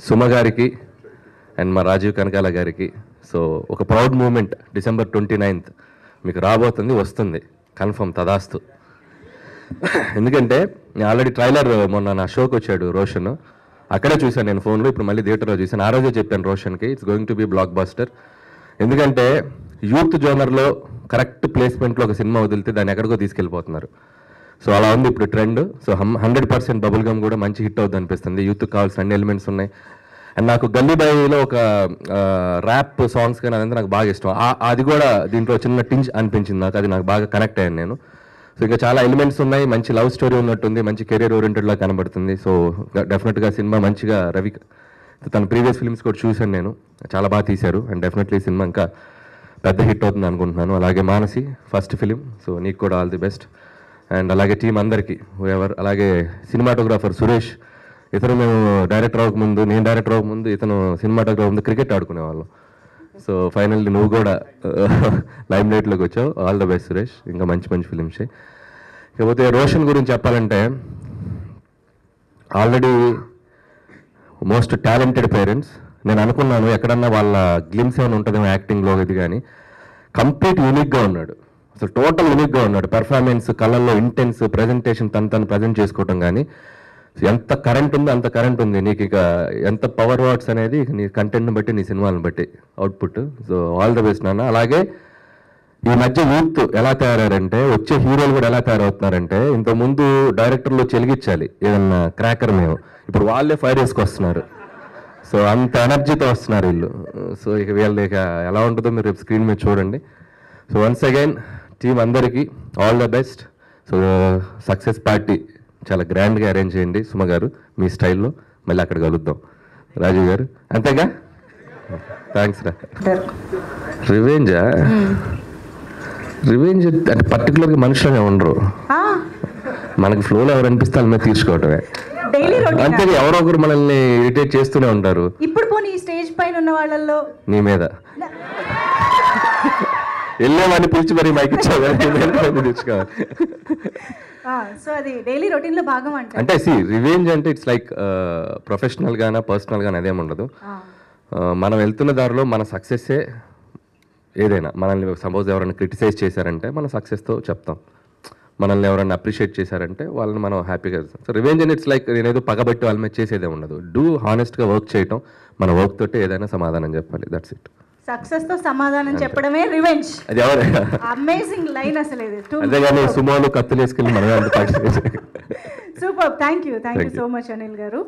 సుమ గారికి అండ్ మా రాజీవ్ కనకాల గారికి. సో ఒక ప్రౌడ్ మూమెంట్ December 29th మీకు రాబోతుంది, వస్తుంది కన్ఫర్మ్, తదాస్తు. ఎందుకంటే నేను ఆల్రెడీ ట్రైలర్ మొన్న నా షోకి వచ్చాడు రోషన్, అక్కడే చూశాను నేను ఫోన్లో, ఇప్పుడు మళ్ళీ థియేటర్లో చూశాను. ఆ రోజే చెప్పాను రోషన్కి it's going to be blockbuster. ఎందుకంటే యూత్ జోనర్లో కరెక్ట్ ప్లేస్మెంట్లో ఒక సినిమా వదిలితే దాన్ని ఎక్కడికో తీసుకెళ్ళిపోతున్నారు. సో అలా ఉంది ఇప్పుడు ట్రెండ్. సో 100% బబుల్ గమ్ కూడా మంచి హిట్ అవుతుంది అనిపిస్తుంది. యూత్కి కావాల్సిన అన్ని ఎలిమెంట్స్ ఉన్నాయి. అండ్ నాకు గల్లీ బాయ్లో ఒక ర్యాప్ సాంగ్స్ కానీ అదంతా నాకు బాగా ఇష్టం. అది కూడా దీంట్లో చిన్న టింజ్ అనిపించింది నాకు, అది నాకు బాగా కనెక్ట్ అయ్యాను నేను. సో ఇంకా చాలా ఎలిమెంట్స్ ఉన్నాయి, మంచి లవ్ స్టోరీ ఉన్నట్టుంది, మంచి కెరీర్ ఓరియంటెడ్లా కనబడుతుంది. సో డెఫినెట్గా సినిమా మంచిగా రవి తన ప్రీవియస్ ఫిల్మ్స్ కూడా చూశాను నేను, చాలా బాగా తీశారు. అండ్ డెఫినెట్లీ సినిమా ఇంకా పెద్ద హిట్ అవుతుంది అనుకుంటున్నాను. అలాగే మానసి ఫస్ట్ ఫిలిం, సో నీకు కూడా ఆల్ ది బెస్ట్. అండ్ అలాగే టీం అందరికీ ఎవరు, అలాగే సినిమాటోగ్రాఫర్ సురేష్, ఇతను మేము డైరెక్టర్ అవ్వకముందు, నేను డైరెక్టర్ అవ్వకముందు ఇతను సినిమాటోగ్రాఫర్ ముందు క్రికెట్ ఆడుకునేవాళ్ళం. సో ఫైనల్లీ నువ్వు కూడా లైమ్ లైట్లోకి వచ్చావు, ఆల్ ద బెస్ట్ సురేష్, ఇంకా మంచి మంచి ఫిలిమ్సే. ఇకపోతే రోషన్ గురించి చెప్పాలంటే ఆల్రెడీ మోస్ట్ టాలెంటెడ్ పేరెంట్స్. నేను అనుకున్నాను ఎక్కడన్నా వాళ్ళ గ్లిమ్స్ ఏమైనా ఉంటుందేమో యాక్టింగ్లో, ఇది కానీ కంప్లీట్ యూనిక్గా ఉన్నాడు, అసలు టోటల్ యూనిక్గా ఉన్నాడు. పెర్ఫార్మెన్స్, కళ్ళల్లో ఇంటెన్స్, ప్రజెంటేషన్, తను ప్రజెంట్ చేసుకోవటం కానీ ఎంత కరెంట్ ఉందో అంత కరెంట్ ఉంది. నీకు ఇక ఎంత పవర్ వాట్స్ అనేది నీ కంటెంట్ని బట్టి, నీ సినిమాలను బట్టి output. So all the best నాన్న. అలాగే ఈ మధ్య యూత్ ఎలా తయారంటే, వచ్చే హీరోలు కూడా ఎలా తయారవుతున్నారంటే, ఇంతకుముందు డైరెక్టర్లు చెలిగించాలి ఏదన్నా క్రాకర్ మేము, ఇప్పుడు వాళ్ళే ఫైర్ వేసుకొస్తున్నారు. సో అంత ఎనర్జీతో వస్తున్నారు వీళ్ళు. సో ఇక వీళ్ళు ఇక ఎలా ఉంటుందో మీరు రేపు స్క్రీన్ మీద చూడండి. సో వన్స్ అగైన్ టీం అందరికీ all the best. So success party చాలా గ్రాండ్గా అరేంజ్ చేయండి సుమ గారు, మీ స్టైల్లో. మళ్ళీ అక్కడ కలుద్దాం రాజీవ్ గారు, అంతేగా? థ్యాంక్స్ రా. రివెంజా? రివెంజ్ అంటే పర్టికులర్గా మనుషులనే ఉండరు, మనకి ఫ్లోలో ఎవరు అనిపిస్తే వాళ్ళ మీద తీర్చుకోవటమే. అంతే, ఎవరో ఒకరు మనల్ని ఇరిటేట్ చేస్తూనే ఉంటారు. ఇప్పుడు పోనీ స్టేజ్ పైన ఉన్న వాళ్ళల్లో నీ మీద వెళ్ళేవాడిని పిలిచి మరి మైక్ ఇచ్చావు తెచ్చుకోవాలి. సో అది డైలీ రొటీన్ లో భాగం అంటే రివెంజ్ అంటే ఇట్స్ లైక్ ప్రొఫెషనల్ గానా పర్సనల్ గానా అదేం ఉండదు. మనం వెళ్తున్న దారిలో మన సక్సెస్సే ఏదైనా. మనల్ని సపోజ్ ఎవరైనా క్రిటిసైజ్ చేశారంటే మన సక్సెస్తో చెప్తాం, మనల్ని ఎవరైనా అప్రిషియేట్ చేశారంటే వాళ్ళని మనం హ్యాపీగా వెళ్తాం. సో రివెంజ్ అని ఇట్స్ లైక్ నేనేదో పగబట్టి వాళ్ళ మీద చేసేదే ఉండదు. డూ హానెస్ట్గా వర్క్ చేయటం, మన వర్క్ తోటి ఏదైనా సమాధానం చెప్పాలి, దట్స్ ఇట్. సక్సెస్ తో సమాధానం చెప్పడమే రివెంజ్. అది ఎవరు అమేజింగ్ లైన్ అసలు ఇది. అంతేగాని సుమోలు కత్తులు వేసుకెళ్ళి మనమే అంత super. Thank you so much Anil గారు.